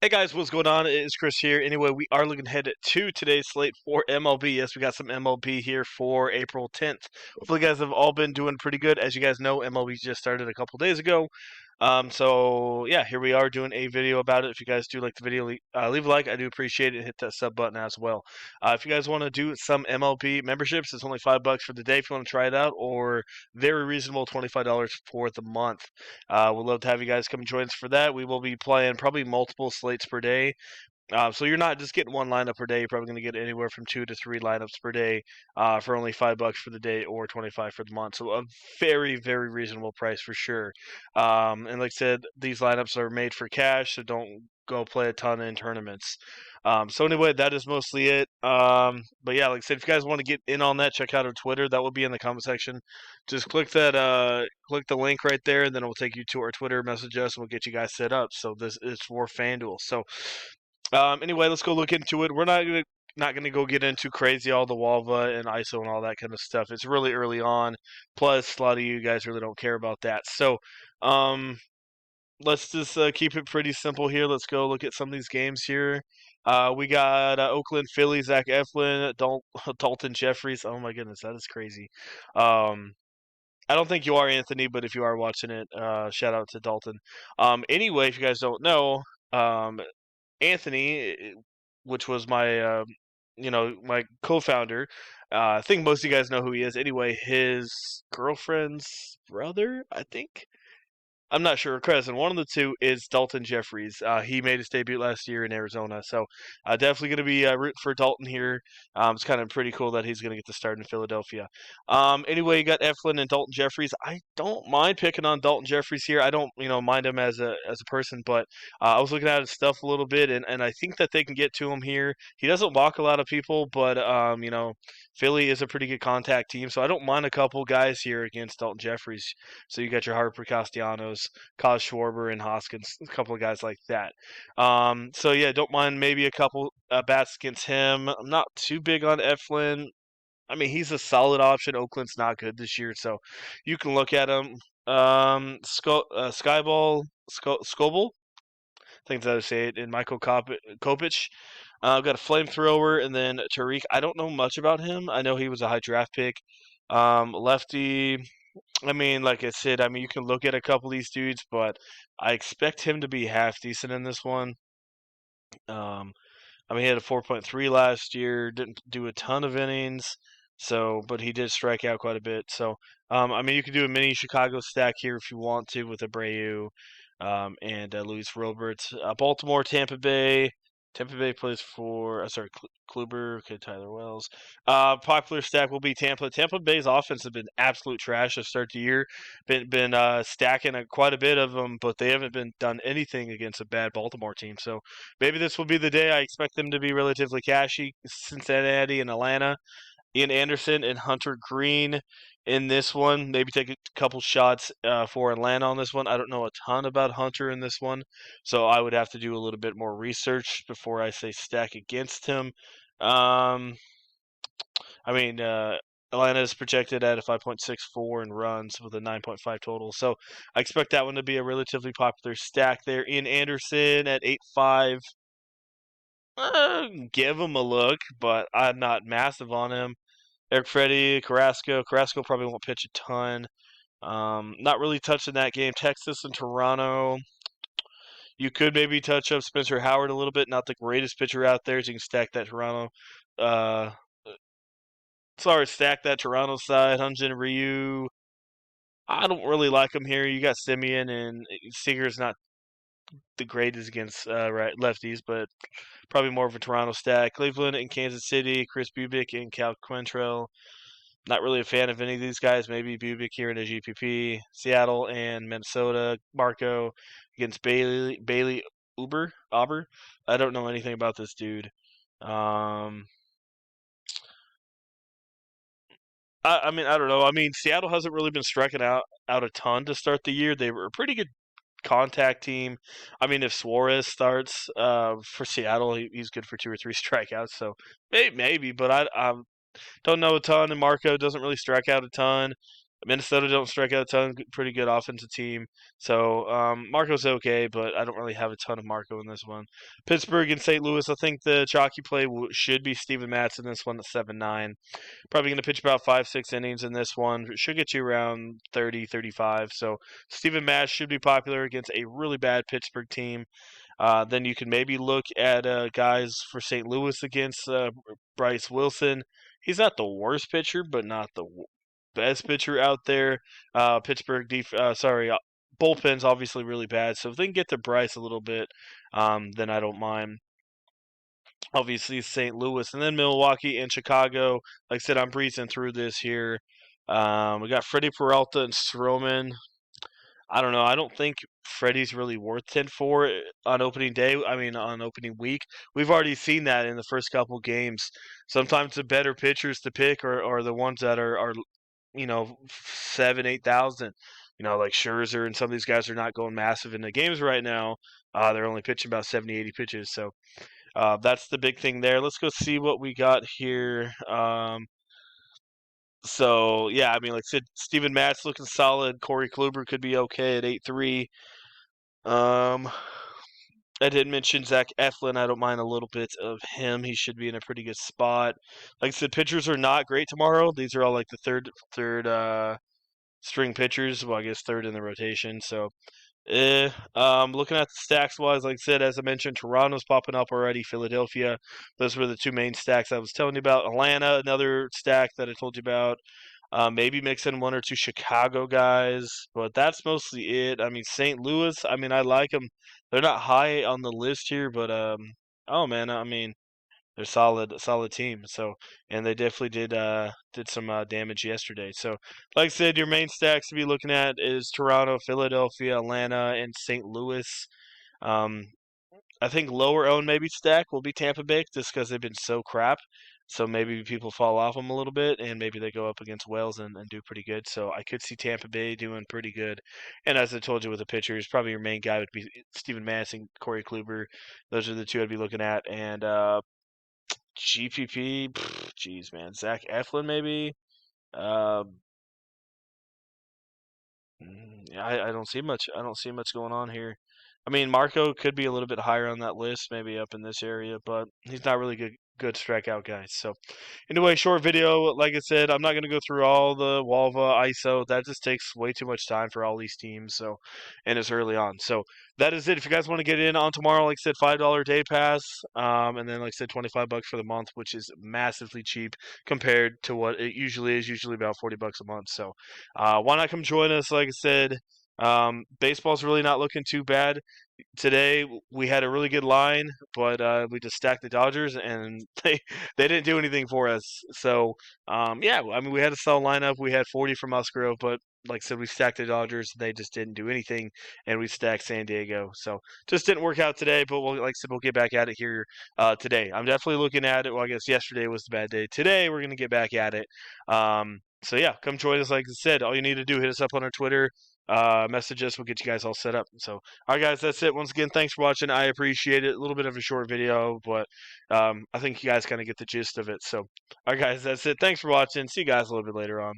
Hey guys, what's going on? It's Chris here. Anyway, we are looking ahead to today's slate for MLB. Yes, we got some MLB here for April 10th. Hopefully, you guys have all been doing pretty good. As you guys know, MLB just started a couple days ago. So yeah, here we are doing a video about it. If you guys do like the video, leave a like. I do appreciate it. Hit that sub button as well. If you guys want to do some MLB memberships, it's only $5 for the day if you want to try it out, or very reasonable $25 for the month. We'd love to have you guys come join us for that. We will be playing probably multiple slates per day. So you're not just getting one lineup per day. You're probably going to get anywhere from 2 to 3 lineups per day for only $5 for the day or 25 for the month. So a very, very reasonable price for sure. And like I said, these lineups are made for cash, so don't go play a ton in tournaments. So anyway, that is mostly it. But yeah, like I said, if you guys want to get in on that, check out our Twitter. That will be in the comment section. Just click that, click the link right there, and then it will take you to our Twitter. Message us, and we'll get you guys set up. So this is for FanDuel. So anyway, let's go look into it. We're not gonna go get into crazy all the Walva and ISO and all that kind of stuff. It's really early on. Plus, a lot of you guys really don't care about that. So, um, let's just keep it pretty simple here. Let's go look at some of these games here. We got Oakland, Philly, Zach Eflin, Dalton Jeffries. Oh my goodness, that is crazy. Um, I don't think you are Anthony, but if you are watching it, shout out to Dalton. Anyway, if you guys don't know, Anthony, which was my my co-founder. I think most of you guys know who he is. Anyway, his girlfriend's brother, I think. I'm not sure, cousin. One of the two is Dalton Jeffries. He made his debut last year in Arizona, so definitely going to be rooting for Dalton here. It's kind of pretty cool that he's going to get to start in Philadelphia. Anyway, you got Eflin and Dalton Jeffries. I don't mind picking on Dalton Jeffries here. I don't, mind him as a person, but I was looking at his stuff a little bit, and I think that they can get to him here. He doesn't walk a lot of people, but Philly is a pretty good contact team, so I don't mind a couple guys here against Dalton Jeffries. So you got your Harper Castellanos, Kaz Schwarber, and Hoskins, a couple of guys like that. So yeah, don't mind maybe a couple bats against him. I'm not too big on Eflin. I mean, he's a solid option. Oakland's not good this year, so you can look at him. Skyball, Scoble, I think that's how to say it, and Michael Kopich. I've got a flamethrower, and then Tariq. I don't know much about him. I know he was a high draft pick. Lefty. I mean, like I said, you can look at a couple of these dudes, but I expect him to be half decent in this one. Um, he had a 4.3 last year, didn't do a ton of innings, but he did strike out quite a bit. So, you could do a mini Chicago stack here if you want to with Abreu, and Luis Roberts. Baltimore, Tampa Bay. Tampa Bay plays for, Kluber, okay, Tyler Wells. Popular stack will be Tampa. Tampa Bay's offense has been absolute trash to start the year. Been stacking quite a bit of them, but they haven't been done anything against a bad Baltimore team. So maybe this will be the day. I expect them to be relatively cashy. Cincinnati and Atlanta. Ian Anderson and Hunter Green in this one. Maybe take a couple shots for Atlanta on this one. I don't know a ton about Hunter in this one, so I would have to do a little bit more research before I say stack against him. Um, I mean, Atlanta is projected at a 5.64 in runs with a 9.5 total, so I expect that one to be a relatively popular stack there. Ian Anderson at 8.5. Give him a look, but I'm not massive on him. Freddie, Carrasco. Carrasco probably won't pitch a ton. Not really touching that game. Texas and Toronto. You could maybe touch up Spencer Howard a little bit. Not the greatest pitcher out there, so you can stack that Toronto. Stack that Toronto side. Hyunjin Ryu. I don't really like him here. You got Simeon, and Seager's not the greatest against lefties, but probably more of a Toronto stack. Cleveland and Kansas City. Chris Bubic and Cal Quantrill. Not really a fan of any of these guys. Maybe Bubic here in a GPP. Seattle and Minnesota. Marco against Bailey Auber. I don't know anything about this dude. I don't know. Seattle hasn't really been striking out a ton to start the year. They were a pretty good contact team. If Suarez starts for Seattle, he's good for 2 or 3 strikeouts. So maybe, but I don't know a ton. And Marco doesn't really strike out a ton. Minnesota don't strike out a ton, pretty good offensive team. So Marco's okay, but I don't really have a ton of Marco in this one. Pittsburgh and St. Louis, I think the chalky play should be Steven Matz in this one at 7-9. Probably going to pitch about 5-6 innings in this one. Should get you around 30, 35. So Steven Matz should be popular against a really bad Pittsburgh team. Then you can maybe look at guys for St. Louis against Bryce Wilson. He's not the worst pitcher, but not the best pitcher out there. Pittsburgh bullpen's obviously really bad. So if they can get to Bryce a little bit, then I don't mind. Obviously St. Louis, and then Milwaukee and Chicago. Like I said, I'm breezing through this here. We got Freddie Peralta and Stroman. I don't know. I don't think Freddie's really worth 10-4 on opening day. I mean, on opening week. We've already seen that in the first couple games. Sometimes the better pitchers to pick are the ones that are 7, 8,000. Like Scherzer and some of these guys are not going massive in the games right now. They're only pitching about 70, 80 pitches. So that's the big thing there. Let's go see what we got here. So yeah, I mean, like I said, Steven Matz looking solid. Corey Kluber could be okay at 8-3. I did mention Zach Eflin. I don't mind a little bit of him. He should be in a pretty good spot. Like I said, pitchers are not great tomorrow. These are all like the third string pitchers. Well, I guess third in the rotation. So looking at the stacks wise, like I said, as I mentioned, Toronto's popping up already. Philadelphia, those were the two main stacks I was telling you about. Atlanta, another stack that I told you about. Maybe mix in one or two Chicago guys, but that's mostly it. I mean, St. Louis, I mean, I like them. They're not high on the list here, but oh man, I mean, they're solid team. So, and they definitely did some damage yesterday. So, like I said, your main stacks to be looking at is Toronto, Philadelphia, Atlanta, and St. Louis. Um, I think lower owned maybe stack will be Tampa Bay just because they've been so crap. So maybe people fall off them a little bit, and maybe they go up against Wales and do pretty good. So I could see Tampa Bay doing pretty good. And as I told you with the pitchers, probably your main guy would be Steven Matz and Corey Kluber. Those are the two I'd be looking at. And GPP, jeez, man, Zach Eflin maybe. Uh, I don't see much. I don't see much going on here. I mean, Marco could be a little bit higher on that list, maybe up in this area, but he's not really good strikeout guys. So, anyway, short video. Like I said, I'm not going to go through all the Walva ISO. That just takes way too much time for all these teams. So, and it's early on. So that is it. If you guys want to get in on tomorrow, like I said, $5 day pass, and then like I said, $25 for the month, which is massively cheap compared to what it usually is. Usually about $40 a month. So, why not come join us? Like I said. Baseball's really not looking too bad. Today we had a really good line, but we just stacked the Dodgers, and they didn't do anything for us. So yeah, I mean we had a solid lineup. We had 40 from Musgrove, but like I said, we stacked the Dodgers. They just didn't do anything, and we stacked San Diego. So just didn't work out today. But like I said, we'll get back at it here today. I'm definitely looking at it. Well, I guess yesterday was the bad day. Today we're gonna get back at it. So yeah, come join us. Like I said, all you need to do hit us up on our Twitter. Message us. We'll get you guys all set up. So, all right, guys, that's it. Once again, thanks for watching. I appreciate it. A little bit of a short video, but I think you guys kind of get the gist of it. So, all right, guys, that's it. Thanks for watching. See you guys a little bit later on.